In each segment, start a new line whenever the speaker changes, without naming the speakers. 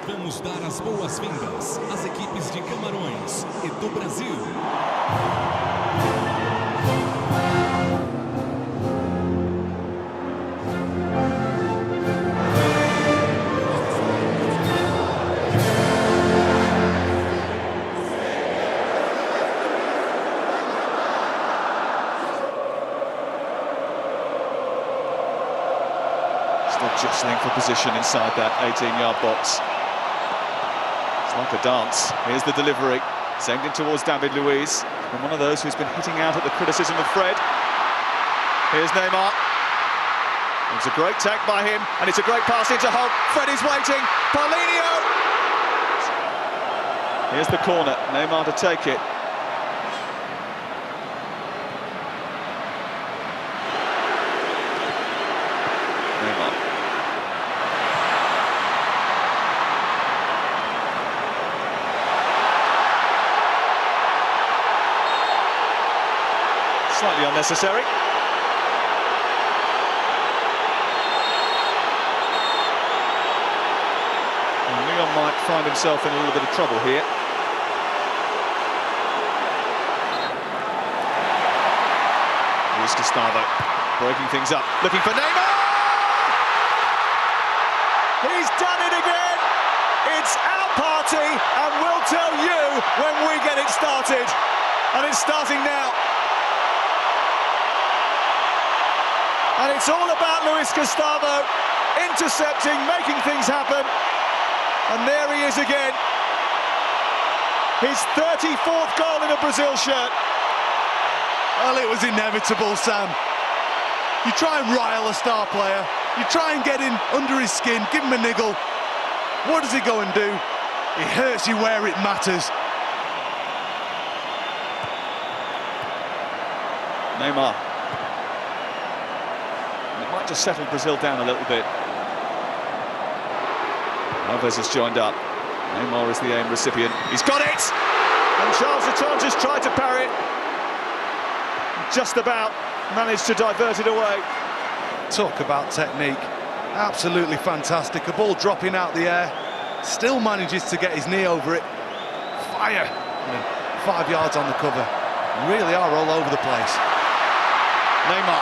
Vamos dar as boas-vindas às equipes de Camarões e do Brasil.
Still jostling for position inside that 18-yard box. It's like a dance. Here's the delivery, sent in towards David Luiz, and one of those who's been hitting out at the criticism of Fred. Here's Neymar. It's a great tack by him, and it's a great pass into Holt. Fred is waiting. Paulinho! Here's the corner. Neymar to take it. Neymar. Slightly unnecessary. And Leon might find himself in a little bit of trouble here. Here's Gustavo, breaking things up, looking for Neymar! He's done it again! It's our party, and we'll tell you when we get it started. And it's starting now. And it's all about Luis Gustavo, intercepting, making things happen. And there he is again. His 34th goal in a Brazil shirt.
Well, it was inevitable, Sam. You try and rile a star player. You try and get in under his skin, give him a niggle. What does he go and do? He hurts you where it matters.
Neymar. It might just settle Brazil down a little bit. Alves has joined up. Neymar is the aim recipient. He's got it! And Charles Returns has tried to parry it. Just about managed to divert it away.
Talk about technique. Absolutely fantastic. A ball dropping out the air. Still manages to get his knee over it. Fire! And 5 yards on the cover. Really are all over the place.
Neymar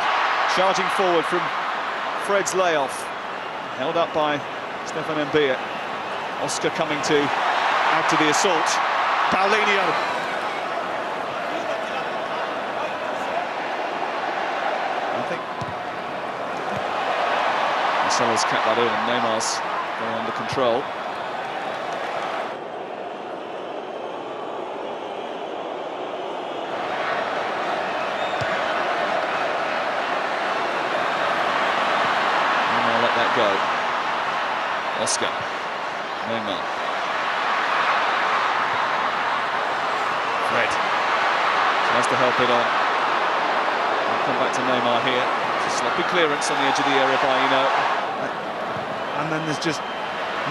charging forward from Fred's layoff. Held up by Stefan Mbia. Oscar coming to add to the assault. Paulinho. I think Marcelo's kept that in, and Neymar's going under control. Neymar let that go. Oscar. Neymar. Fred tries to help it on. We'll come back to Neymar here. It's a sloppy clearance on the edge of the area by
And then there's just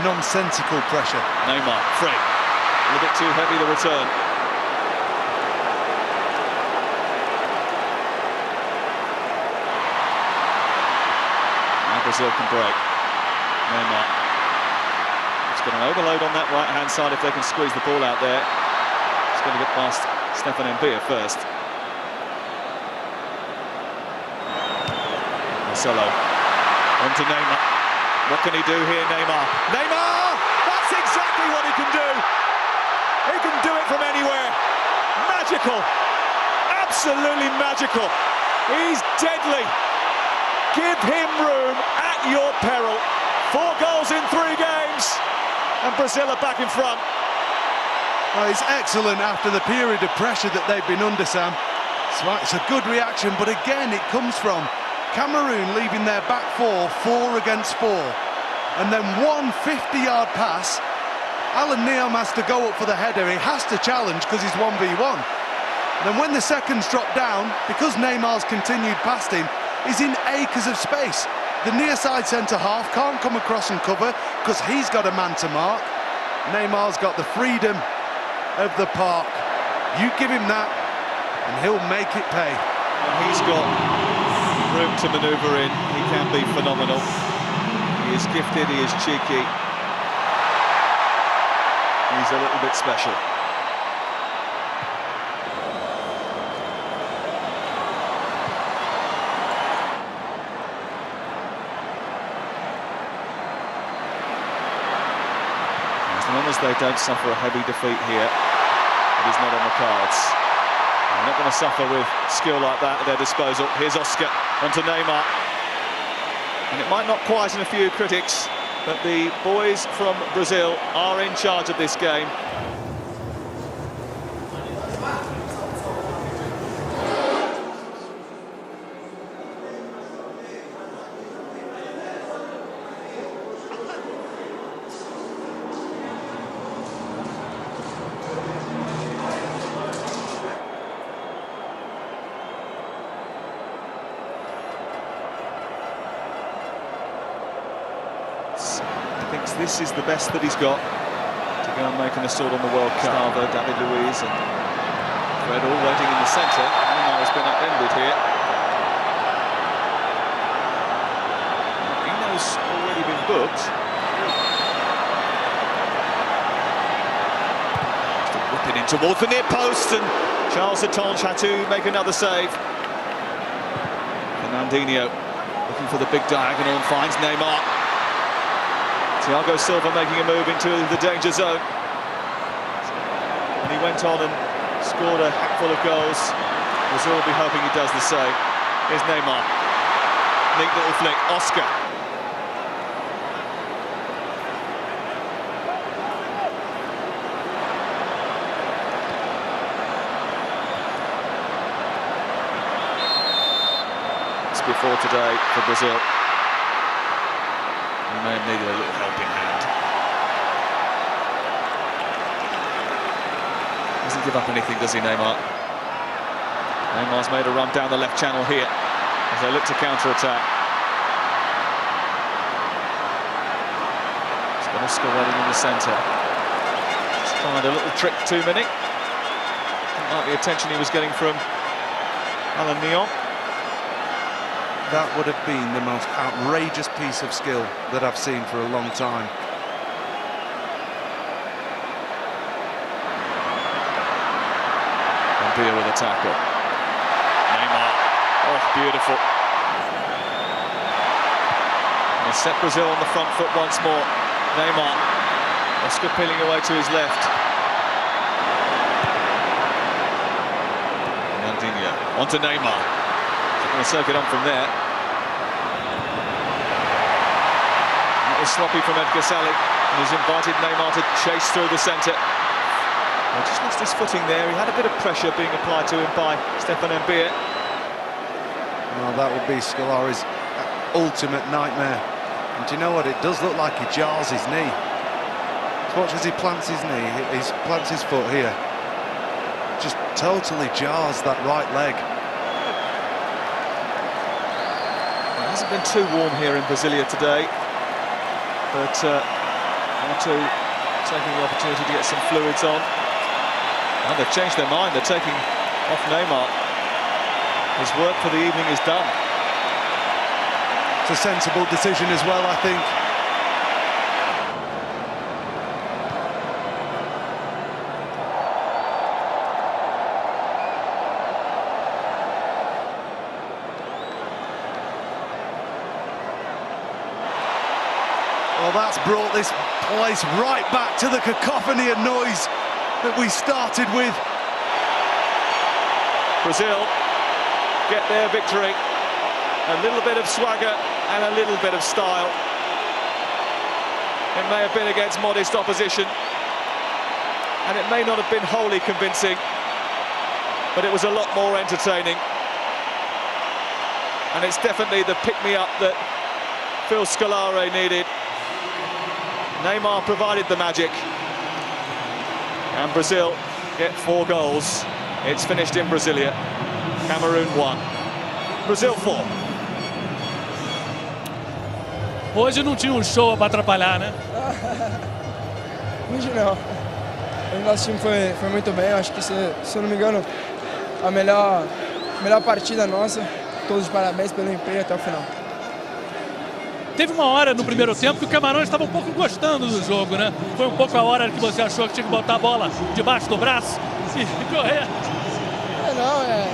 nonsensical pressure.
Neymar, Fred. A little bit too heavy, the return. Now Brazil can break. Neymar. It's got an overload on that right-hand side if they can squeeze the ball out there. It's going to get past Stefan Mbia first. Marcelo. On to Neymar. What can he do here, Neymar? Neymar! That's exactly what he can do! He can do it from anywhere. Magical. Absolutely magical. He's deadly. Give him room at your peril. 4 goals in 3 games. And Brazil are back in front.
Well, it's excellent after the period of pressure that they've been under, Sam. It's a good reaction, but again, it comes from Cameroon leaving their back 4 against 4. And then one 50-yard pass. Alan Neom has to go up for the header. He has to challenge because he's 1v1. And then when the seconds drop down, because Neymar's continued past him, he's in acres of space. The near side centre-half can't come across and cover because he's got a man to mark. Neymar's got the freedom of the park. You give him that and he'll make it pay.
And he's got room to manoeuvre in. He can be phenomenal. He He is gifted, he is cheeky. He's a little bit special. As long as they don't suffer a heavy defeat here, it is not on the cards. They're not going to suffer with skill like that at their disposal. Here's Oscar onto Neymar. And it might not quieten a few critics, but the boys from Brazil are in charge of this game. Thinks this is the best that he's got to go and make an assault on the World Cup. Gustavo, David Luiz and Fred all waiting in the centre. Neymar has been upended here. Eno's already been booked. Whip it in towards the near post, and Charles Atonge had to make another save. Fernandinho looking for the big diagonal and finds Neymar. Thiago Silva making a move into the danger zone. And he went on and scored a hatful of goals. Brazil will be hoping he does the same. Here's Neymar. Neat little flick. Oscar. It's before today for Brazil. He may have needed a little helping hand. Doesn't give up anything, does he, Neymar? Neymar's made a run down the left channel here as they look to counter-attack. He's got Oscar waiting in the centre. Just tried a little trick 2 minute. Didn't like the attention he was getting from Alan Neon.
That would have been the most outrageous piece of skill that I've seen for a long time.
And Dia with a tackle. Neymar. Oh, beautiful. And they set Brazil on the front foot once more. Neymar. Oscar peeling away to his left. Fernandinho. Onto Neymar. Going to soak it on from there. That was sloppy from Edgar Salic, and he's invited Neymar to chase through the centre. Well, just lost his footing there. He had a bit of pressure being applied to him by Stefan Mbia.
Well, that would be Scolari's ultimate nightmare. And do you know what? It does look like he jars his knee. Just watch as he plants his knee. He plants his foot here. Just totally jars that right leg.
It hasn't been too warm here in Brasilia today, but R2 taking the opportunity to get some fluids on. And they've changed their mind, they're taking off Neymar. His work for the evening is done.
It's a sensible decision as well, I think. Well, that's brought this place right back to the cacophony and noise that we started with.
Brazil get their victory. A little bit of swagger and a little bit of style. It may have been against modest opposition, and it may not have been wholly convincing, but it was a lot more entertaining. And it's definitely the pick-me-up that Phil Scolari needed. Neymar provided the magic, and Brazil get 4 goals. It's finished in Brasilia. Cameroon 1, Brazil 4.
Hoje não tinha show para atrapalhar, né?
Hoje não. O nosso time foi muito bem. Acho que, se eu não me engano, a melhor partida nossa. Todos os parabéns pelo empenho até o final.
teve uma hora no primeiro tempo que o Camarões estava um pouco gostando do jogo, né? Foi um pouco a hora que você achou que tinha que botar a bola debaixo do braço e correr.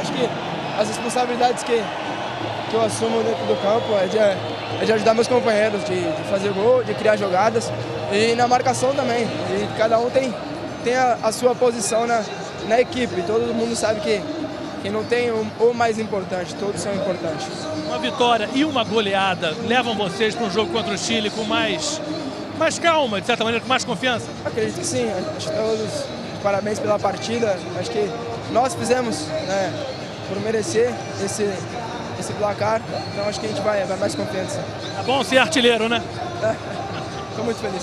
Acho que as responsabilidades que eu assumo dentro do campo é de ajudar meus companheiros, de fazer gol, de criar jogadas e na marcação também. E cada um tem a sua posição na equipe. Todo mundo sabe que não tem o mais importante, todos são importantes.
Uma vitória e uma goleada levam vocês para um jogo contra o Chile com mais calma, de certa maneira, com mais confiança?
Acredito que sim. Acho que todos parabéns pela partida. Acho que nós fizemos, né, por merecer esse placar, então acho que a gente vai mais confiante.
Tá bom ser artilheiro, né?
Estou muito feliz.